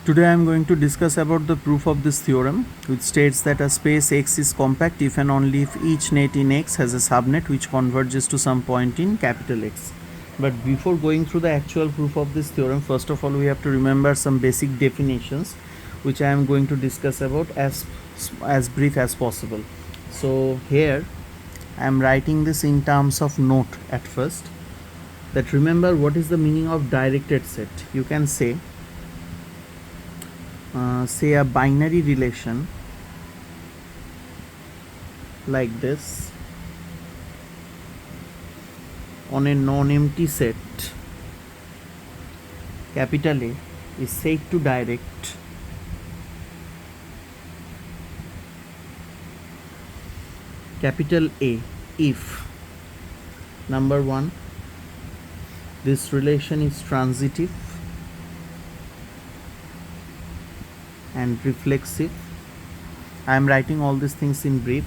Today I am going to discuss about the proof of this theorem, which states that a space X is compact if and only if each net in X has a subnet which converges to some point in capital X. But before going through the actual proof of this theorem, first of all we have to remember some basic definitions which I am going to discuss about as brief as possible. So here I am writing this in terms of note at first, that remember what is the meaning of directed set. You can say a binary relation like this on a non-empty set capital A is said to direct capital A if number one, this relation is transitive and reflexive. I am writing all these things in brief,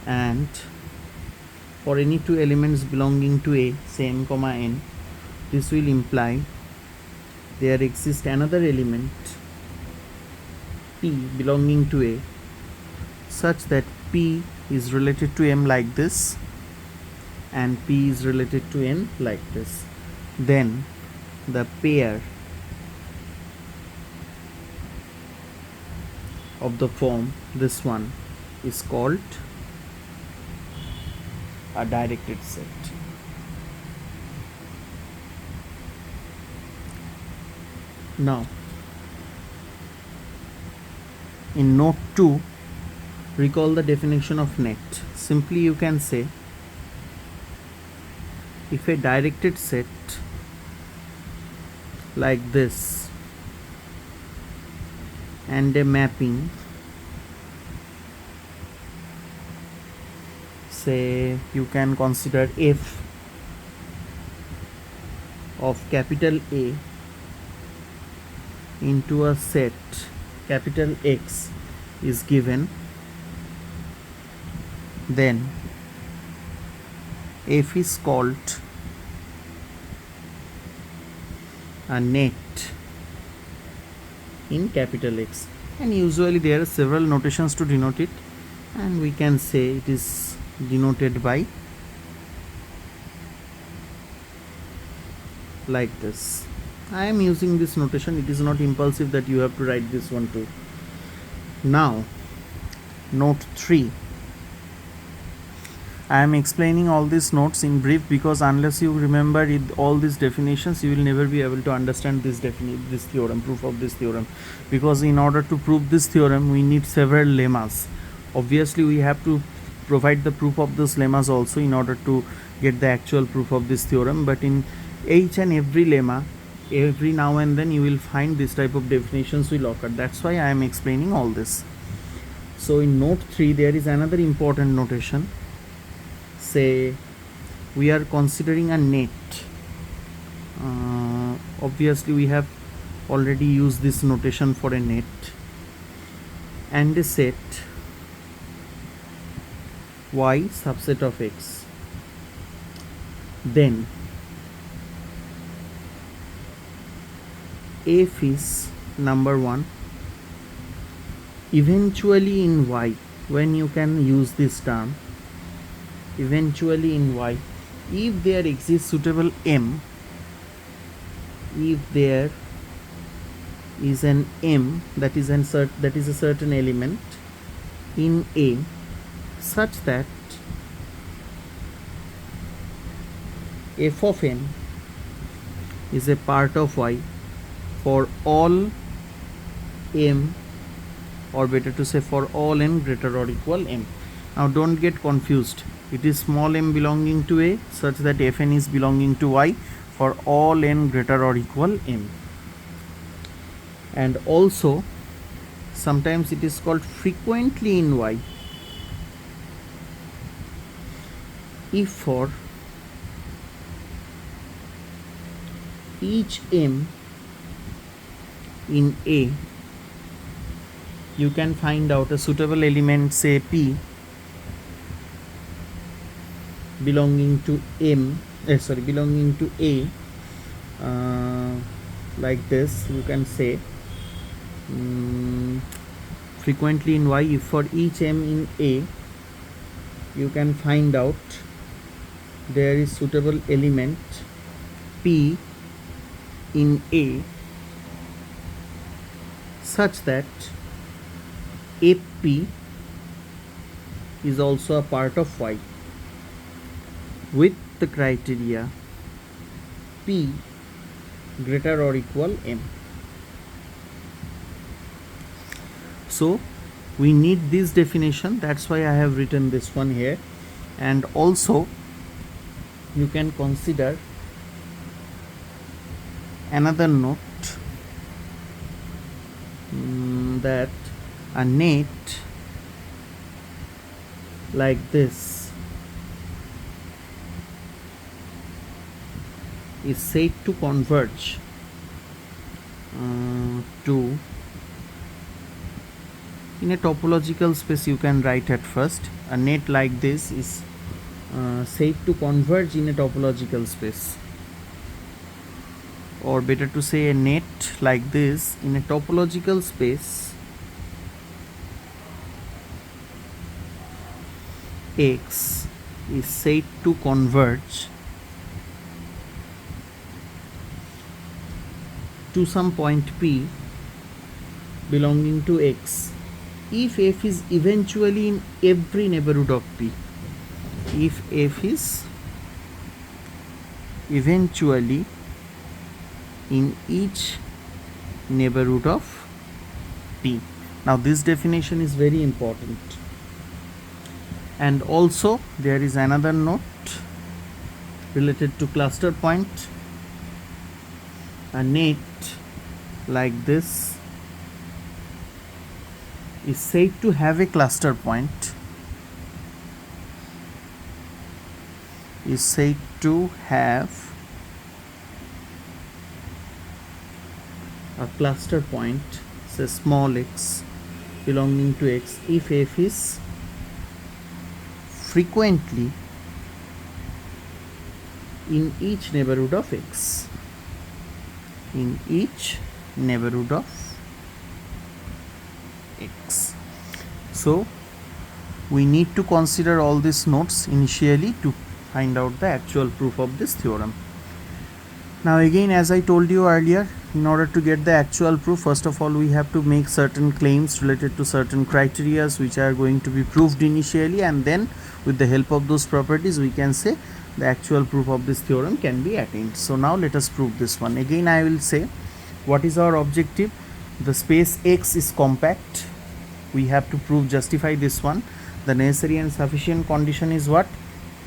and for any two elements belonging to A, say m comma n, this will imply there exists another element P belonging to A such that P is related to M like this and P is related to N like this. Then the pair of the form, this one, is called a directed set. Now in note 2, recall the definition of net. Simply you can say if a directed set like this and a mapping, say you can consider f of capital A into a set capital X is given, then f is called a net in capital X, and usually there are several notations to denote it, and we can say it is denoted by like this. I am using this notation, it is not impulsive that you have to write this one too. Now note 3, I am explaining all these notes in brief because unless you remember all these definitions, you will never be able to understand this theorem, proof of this theorem. Because in order to prove this theorem, we need several lemmas. Obviously, we have to provide the proof of those lemmas also in order to get the actual proof of this theorem. But in each and every lemma, every now and then you will find this type of definitions will occur. That's why I am explaining all this. So in note 3, there is another important notation. Say we are considering a net. Obviously we have already used this notation for a net, and a set Y subset of X. Then F is number one eventually in Y. When you can use this term eventually in Y, if there exists suitable M, if there is an M that is a certain element in A such that f of n is a part of Y for all M, or better to say for all n greater or equal M. Now don't get confused. It is small m belonging to A such that fn is belonging to Y for all n greater or equal M. And also sometimes it is called frequently in Y if for each m in A you can find out a suitable element, say P, belonging to belonging to A, like this you can say frequently in Y, if for each M in A you can find out there is suitable element P in A such that AP is also a part of Y with the criteria P greater or equal M. So we need this definition, that's why I have written this one here. And also you can consider another note, that a net like this is said to converge to, in a topological space you can write at first, a net like this is said to converge in a topological space, or better to say a net like this in a topological space X is said to converge to some point P belonging to X if F is eventually in every neighborhood of P. If F is eventually in each neighborhood of P. Now this definition is very important. And also there is another note related to cluster point. A net like this is said to have a cluster point, is said to have a cluster point, say small x belonging to X, if F is frequently in each neighborhood of X, in each neighborhood of X. So we need to consider all these notes initially to find out the actual proof of this theorem. Now again, as I told you earlier, in order to get the actual proof, first of all we have to make certain claims related to certain criteria which are going to be proved initially, and then with the help of those properties we can say the actual proof of this theorem can be attained. So now let us prove this one. Again I will say what is our objective. The space X is compact. We have to prove, justify this one. The necessary and sufficient condition is what?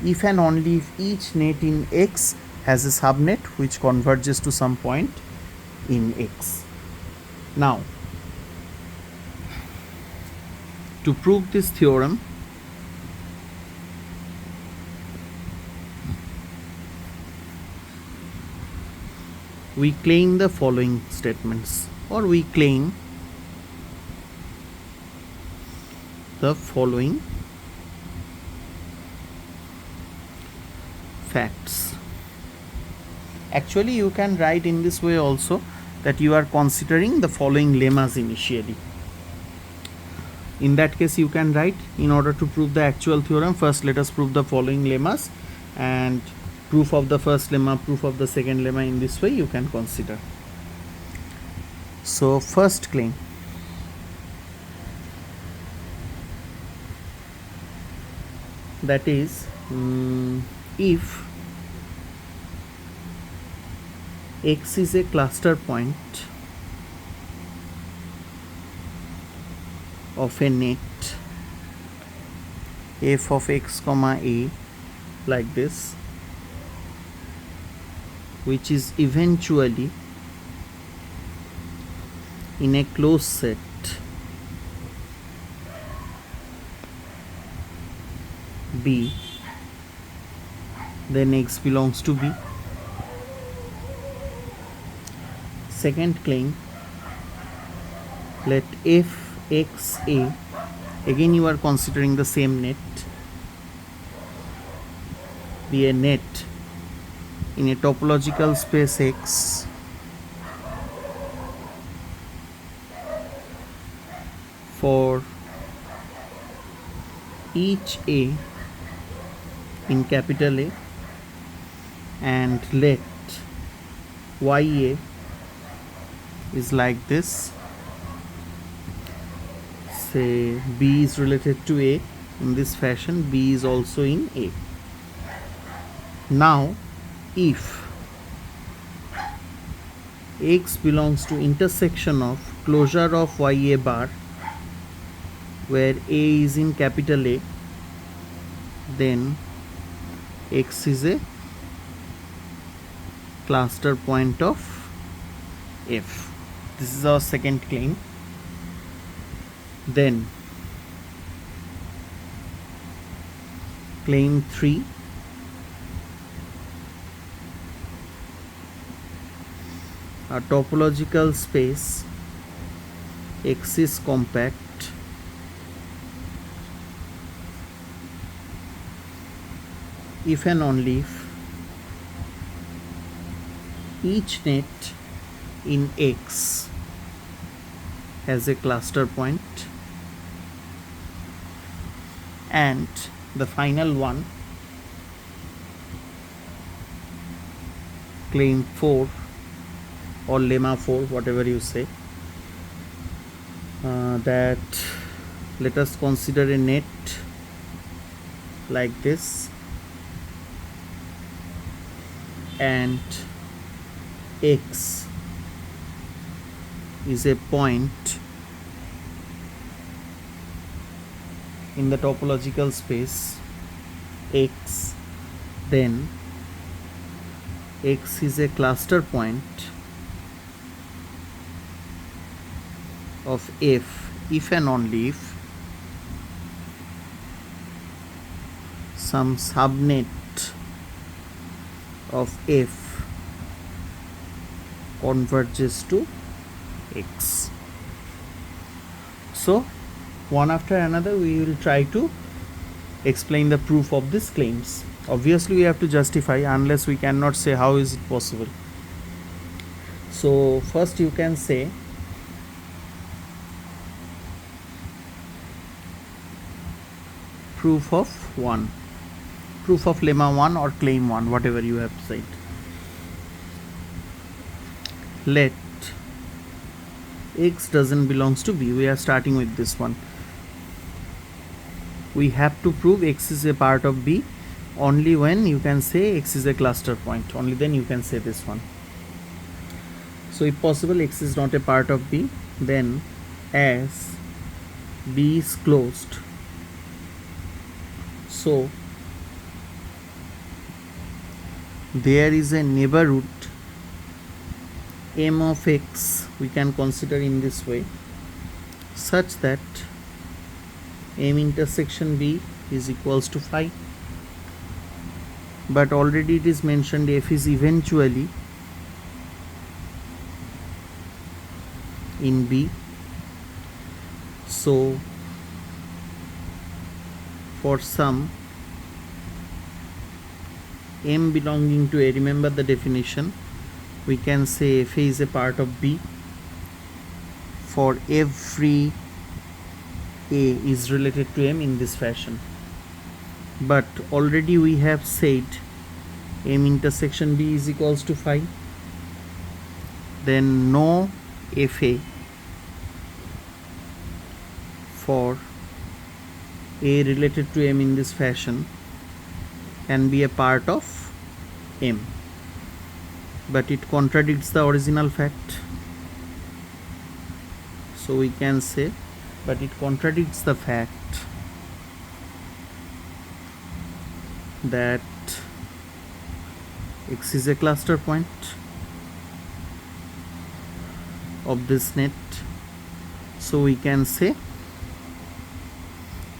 If and only if each net in X has a subnet which converges to some point in X. Now to prove this theorem, we claim the following statements, or we claim the following facts. Actually you can write in this way also, that you are considering the following lemmas initially. In that case you can write, in order to prove the actual theorem, first let us prove the following lemmas, and proof of the first lemma, proof of the second lemma, in this way you can consider. So first claim, that is if X is a cluster point of a net f of x comma a like this, which is eventually in a closed set B, then X belongs to B. Second claim, let f x a, again you are considering the same net, be a net in a topological space X for each A in capital A, and let YA is like this. Say B is related to A in this fashion, B is also in A. Now if X belongs to intersection of closure of YA bar where A is in capital A, then X is a cluster point of F. This is our second claim. Then claim 3, a topological space X is compact if and only if each net in X has a cluster point, and the final one, claim 4 or lemma 4, whatever you say, that let us consider a net like this, and X is a point in the topological space X, then X is a cluster point of F if and only if some subnet of F converges to X. So one after another we will try to explain the proof of these claims. Obviously we have to justify, unless we cannot say how is it possible. So first you can say proof of lemma 1 or claim 1, whatever you have said. Let X doesn't belongs to B. We are starting with this one. We have to prove X is a part of B only when you can say X is a cluster point. Only then you can say this one. So if possible X is not a part of B, then as B is closed, so there is a neighborhood M of X we can consider in this way, such that M intersection B is equals to phi. But already it is mentioned F is eventually in B. So for some M belonging to A, remember the definition, we can say F is a part of B for every A is related to M in this fashion. But already we have said M intersection B is equals to phi, then no FA for A related to M in this fashion can be a part of M, but it contradicts the original fact. So we can say, but it contradicts the fact that X is a cluster point of this net. So we can say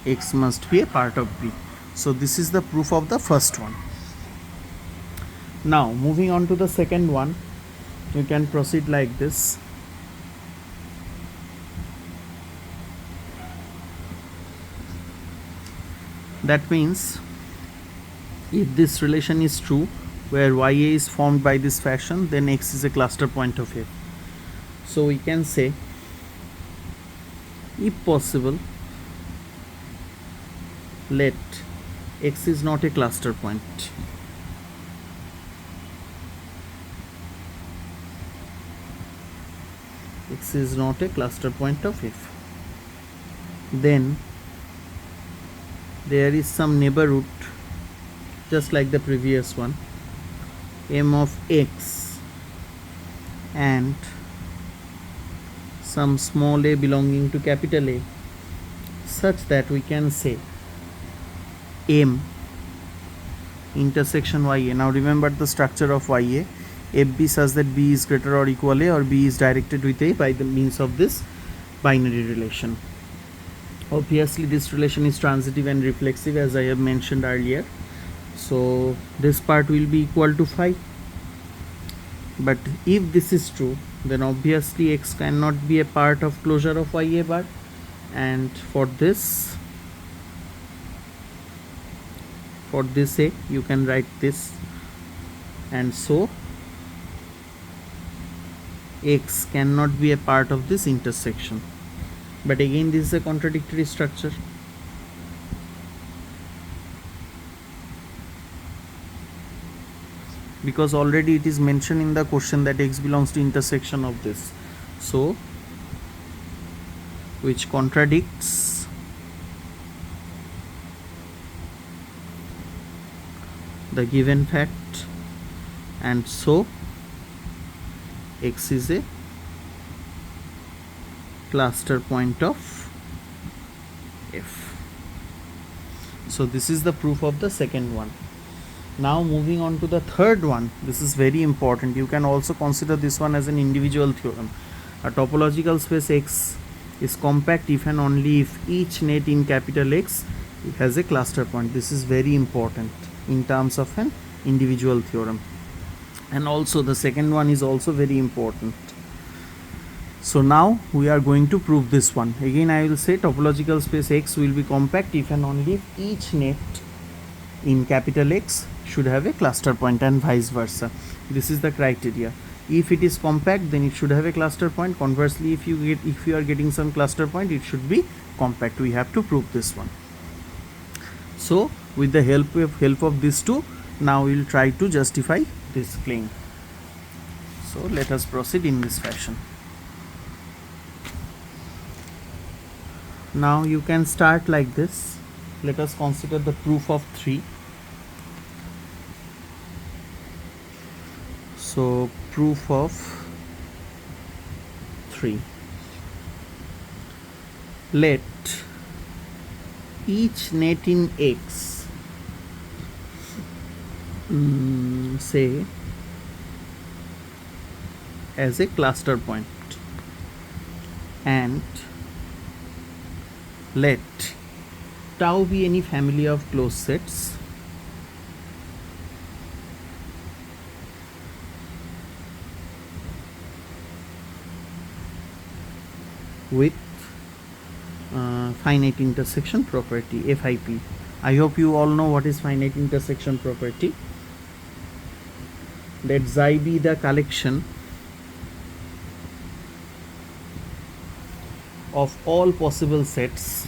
X must be a part of B. So this is the proof of the first one. Now moving on to the second one, you can proceed like this. That means if this relation is true, where YA is formed by this fashion, then X is a cluster point of F. So we can say if possible, let X is not a cluster point. X is not a cluster point of F. Then there is some neighborhood, just like the previous one, M of X and some small a belonging to capital A, such that we can say M intersection YA. Now remember the structure of YA. FB such that B is greater or equal A, or B is directed with A by the means of this binary relation. Obviously this relation is transitive and reflexive, as I have mentioned earlier. So this part will be equal to phi. But if this is true, then obviously X cannot be a part of closure of YA bar. And for this A, you can write this, and so X cannot be a part of this intersection. But again, this is a contradictory structure. Because already it is mentioned in the question that X belongs to intersection of this. So, which contradicts the given fact, and so X is a cluster point of F. So this is the proof of the second one. Now moving on to the third one. This is very important. You can also consider this one as an individual theorem. A topological space X is compact if and only if each net in capital X has a cluster point. This is very important in terms of an individual theorem. And also the second one is also very important. So now we are going to prove this one. Again I will say topological space X will be compact if and only if each net in capital X should have a cluster point, and vice versa. This is the criteria. If it is compact, then it should have a cluster point. Conversely, if you are getting some cluster point, it should be compact. We have to prove this one. So with the help of these two, now we will try to justify this claim. So let us proceed in this fashion. Now you can start like this. Let us consider the proof of 3. So proof of 3. Let each net in X say as a cluster point, and let tau be any family of closed sets with finite intersection property, FIP. I hope you all know what is finite intersection property. Let xi be the collection of all possible sets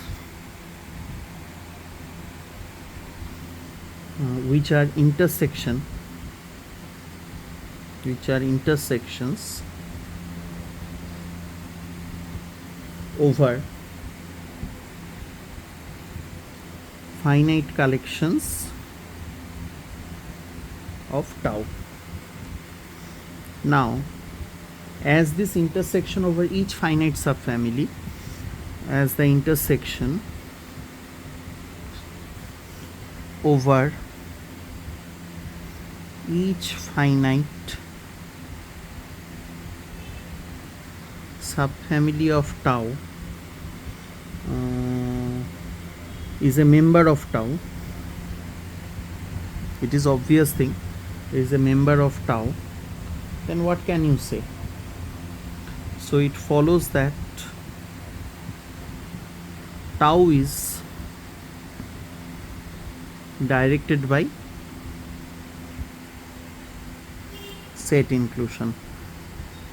which are intersections over finite collections of tau. Now, as this intersection over each finite subfamily, as the intersection over each finite subfamily of tau is a member of tau. It is obvious thing, it is a member of tau. Then what can you say? So it follows that tau is directed by set inclusion.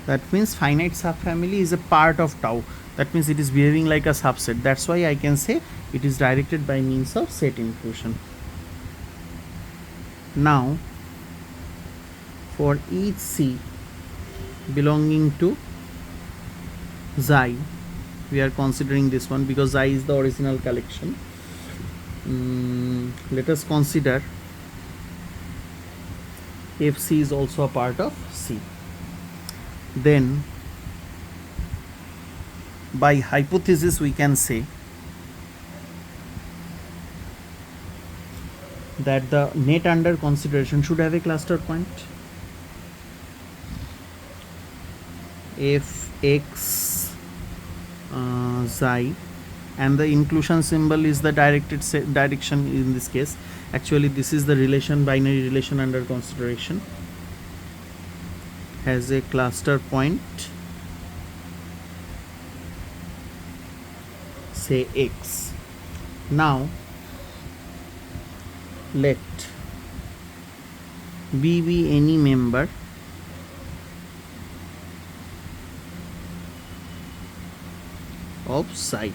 That means finite subfamily is a part of tau. That means it is behaving like a subset. That's why I can say it is directed by means of set inclusion. Now for each C belonging to xi, we are considering this one because xi is the original collection. Let us consider if C is also a part of C. Then by hypothesis we can say that the net under consideration should have a cluster point. If x xi, and the inclusion symbol is the direction in this case. Actually this is the relation, binary relation under consideration, has a cluster point, say x. Now let B be any member of psi.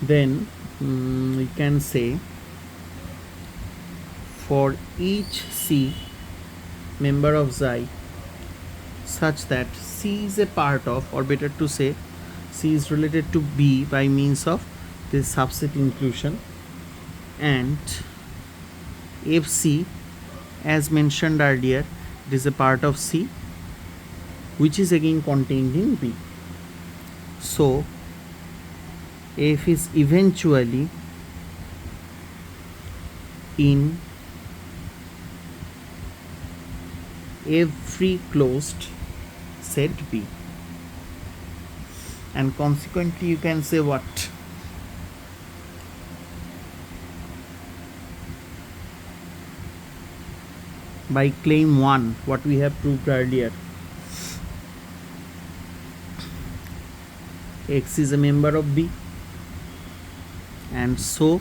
Then we can say for each C member of xi such that C is a part of, or better to say C is related to B by means of this subset inclusion, and FC, as mentioned earlier, it is a part of C which is again contained in B. So F is eventually in every closed set B, and consequently you can say what? By claim 1, what we have proved earlier, X is a member of B, and so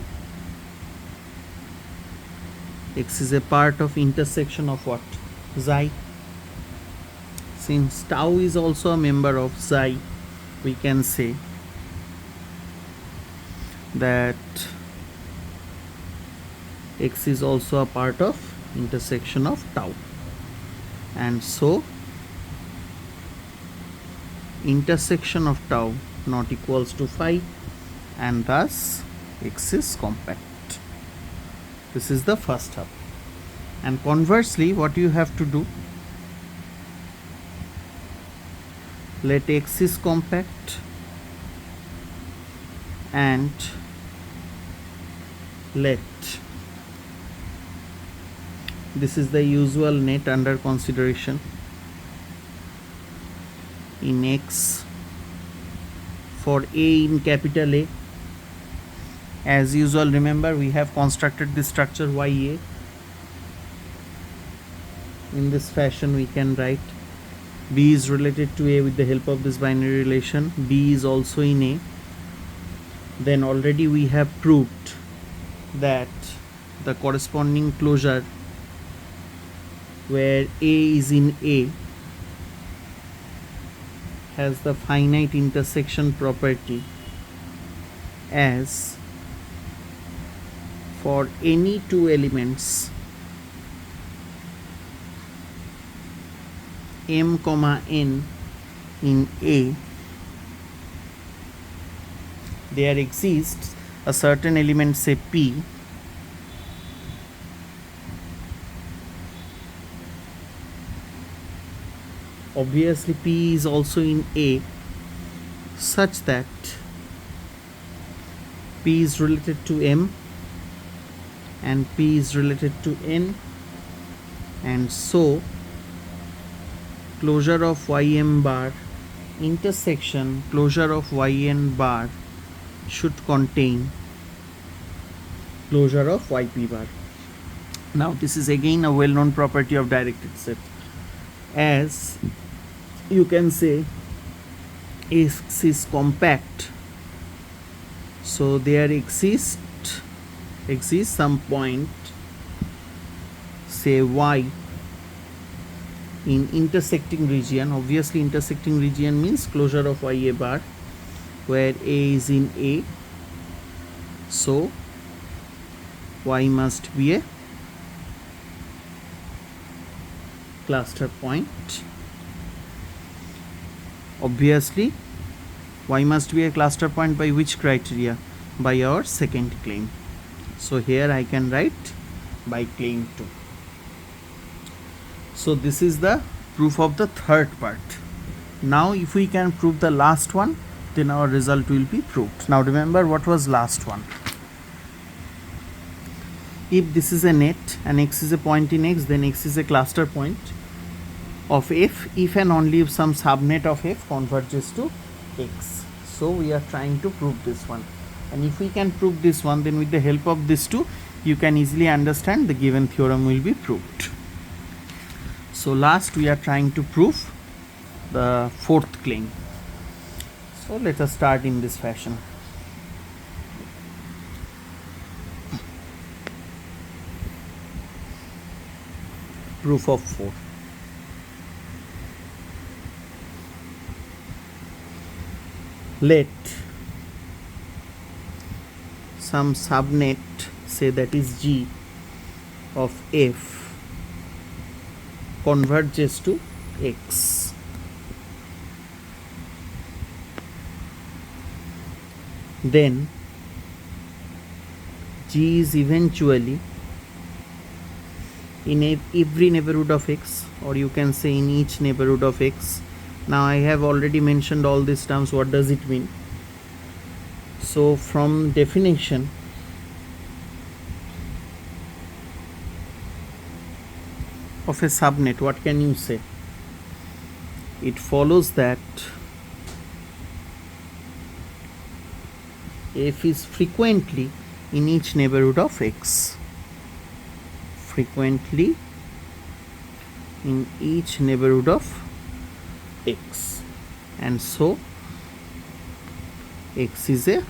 X is a part of intersection of what? Xi. Since tau is also a member of xi, we can say that X is also a part of intersection of tau, and so intersection of tau not equals to phi, and thus X is compact. This is the first half. And conversely, what you have to do, let X is compact and let, this is the usual net under consideration in X for A in capital A. As usual, remember we have constructed this structure YA. In this fashion we can write B is related to A with the help of this binary relation. B is also in A. Then already we have proved that the corresponding closure where A is in A has the finite intersection property as for any two elements m comma n in A, there exists a certain element, say P, obviously P is also in A, such that P is related to M and P is related to N, and so closure of ym bar intersection closure of yn bar should contain closure of yp bar. Now this is again a well-known property of directed set. As you can say, X is compact, so there exists some point, say y, in intersecting region. Obviously intersecting region means closure of y a bar, where a is in a, so y must be a cluster point. Obviously y must be a cluster point by which criteria? By our second claim. So here I can write by claim 2. So this is the proof of the third part. Now if we can prove the last one, then our result will be proved. Now remember what was last one. If this is a net and x is a point in x, then x is a cluster point of f if and only if some subnet of f converges to x. So we are trying to prove this one, and if we can prove this one, then with the help of these two you can easily understand the given theorem will be proved. So last we are trying to prove the fourth claim. So let us start in this fashion. Proof of 4. Let some subnet, say that is G of f, converges to x. Then G is eventually in every neighborhood of x, or you can say in each neighborhood of x. Now I have already mentioned all these terms. What does it mean? So from definition, of a subnet, what can you say? It follows that f is frequently in each neighborhood of x. Frequently in each neighborhood of x, and so x is a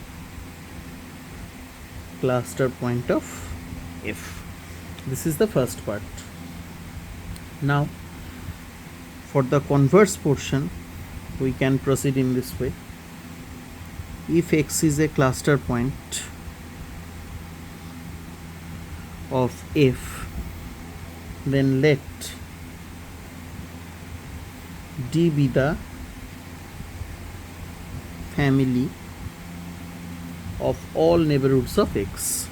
cluster point of f. This is the first part. Now for the converse portion we can proceed in this way. If x is a cluster point of f, then let D be the family of all neighborhoods of x,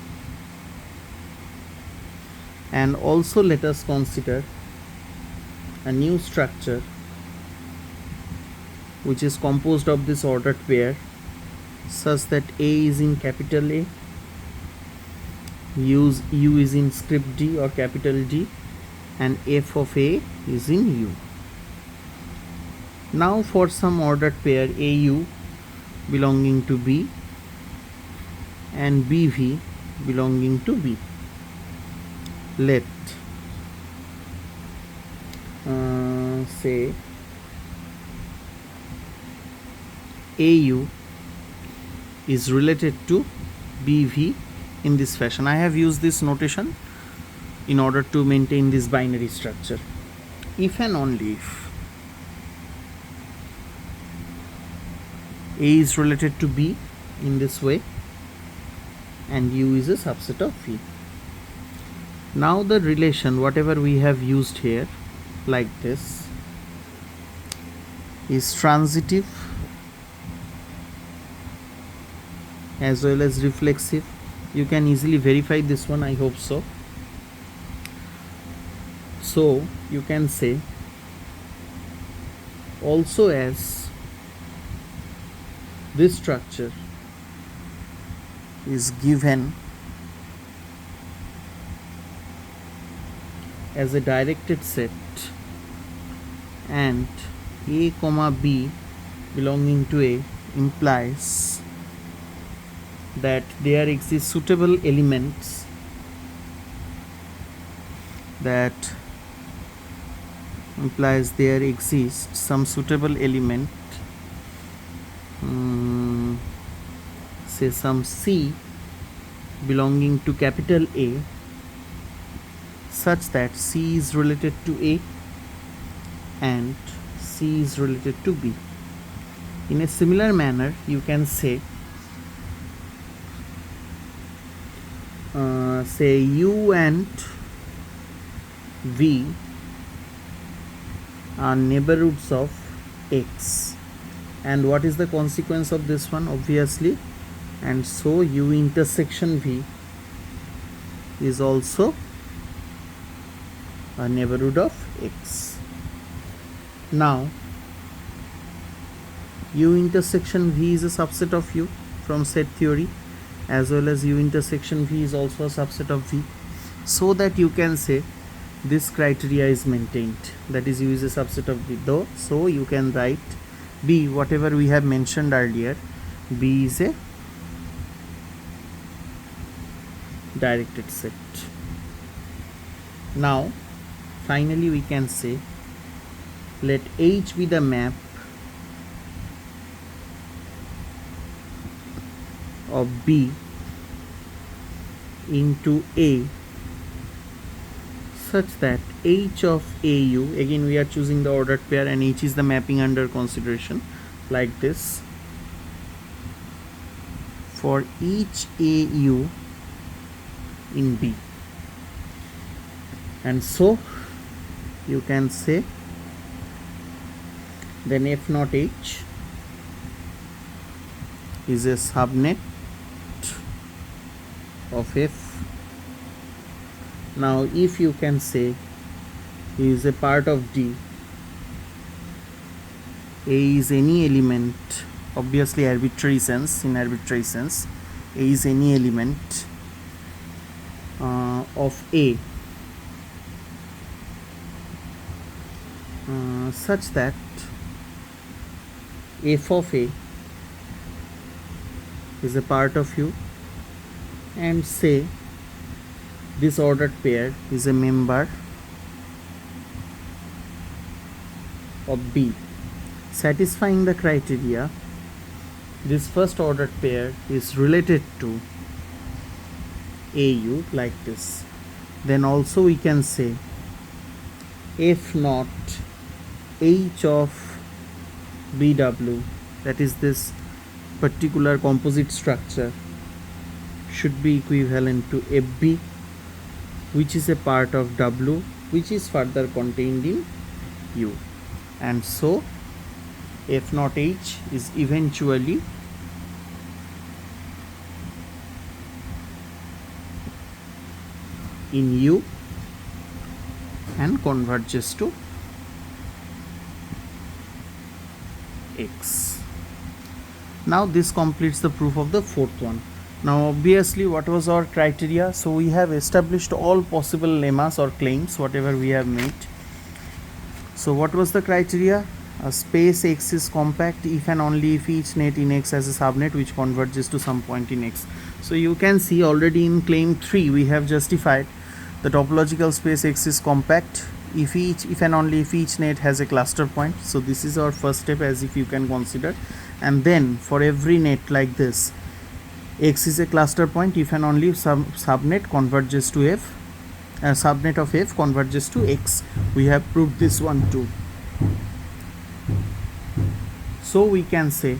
and also let us consider a new structure which is composed of this ordered pair such that A is in capital A, U is in script D or capital D, and f of A is in U. Now for some ordered pair AU belonging to B and BV belonging to B, let say AU is related to BV in this fashion. I have used this notation in order to maintain this binary structure. If and only if A is related to B in this way and U is a subset of V. Now the relation, whatever we have used here like this, is transitive as well as reflexive. You can easily verify this one, I hope so. So you can say also as this structure is given as a directed set and A comma B belonging to A implies that there exist suitable elements that implies there exists some suitable element, say some C belonging to capital A, such that C is related to A and C is related to B. In a similar manner, you can say U and V are neighborhoods of X. And what is the consequence of this one? Obviously, and so U intersection V is also a neighborhood of X. Now, U intersection V is a subset of U from set theory, as well as U intersection V is also a subset of V, so that you can say this criteria is maintained, that is U is a subset of V. Though, so you can write B, whatever we have mentioned earlier, B is a directed set. Now finally we can say, let H be the map of B into A such that H of AU, again we are choosing the ordered pair and H is the mapping under consideration, like this, for each AU in B. And so you can say then F naught H is a subnet of F. Now if you can say he is a part of D, A is any element, obviously arbitrary sense, in arbitrary sense, A is any element of A such that F of A is a part of U, and say this ordered pair is a member of B. Satisfying the criteria, this first ordered pair is related to AU, like this. Then also we can say F naught H of BW, that is this particular composite structure, should be equivalent to FB, which is a part of W, which is further contained in U. And so F naught H is eventually in U and converges to X. Now this completes the proof of the fourth one. Now obviously, what was our criteria? So we have established all possible lemmas or claims whatever we have made. So what was the criteria? A space X is compact if and only if each net in X has a subnet which converges to some point in X. So you can see already in claim 3 we have justified the topological space X is compact if and only if each net has a cluster point. So this is our first step, as if you can consider. And then for every net like this, X is a cluster point if and only if subnet converges to F, subnet of F converges to X. We have proved this one too. So we can say,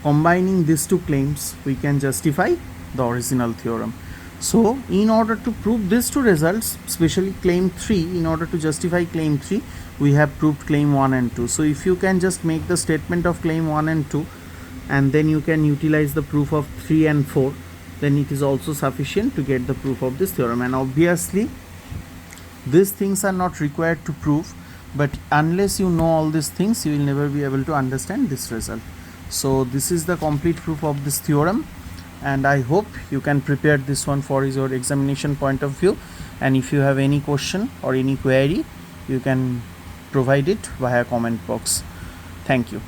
combining these two claims, we can justify the original theorem. So in order to prove these two results, especially claim 3, in order to justify claim 3, we have proved claim 1 and 2. So if you can just make the statement of claim 1 and 2, and then you can utilize the proof of 3 and 4, then it is also sufficient to get the proof of this theorem. And obviously these things are not required to prove, but unless you know all these things, you will never be able to understand this result. So this is the complete proof of this theorem, and I hope you can prepare this one for your examination point of view. And if you have any question or any query, you can provide it via comment box. Thank you.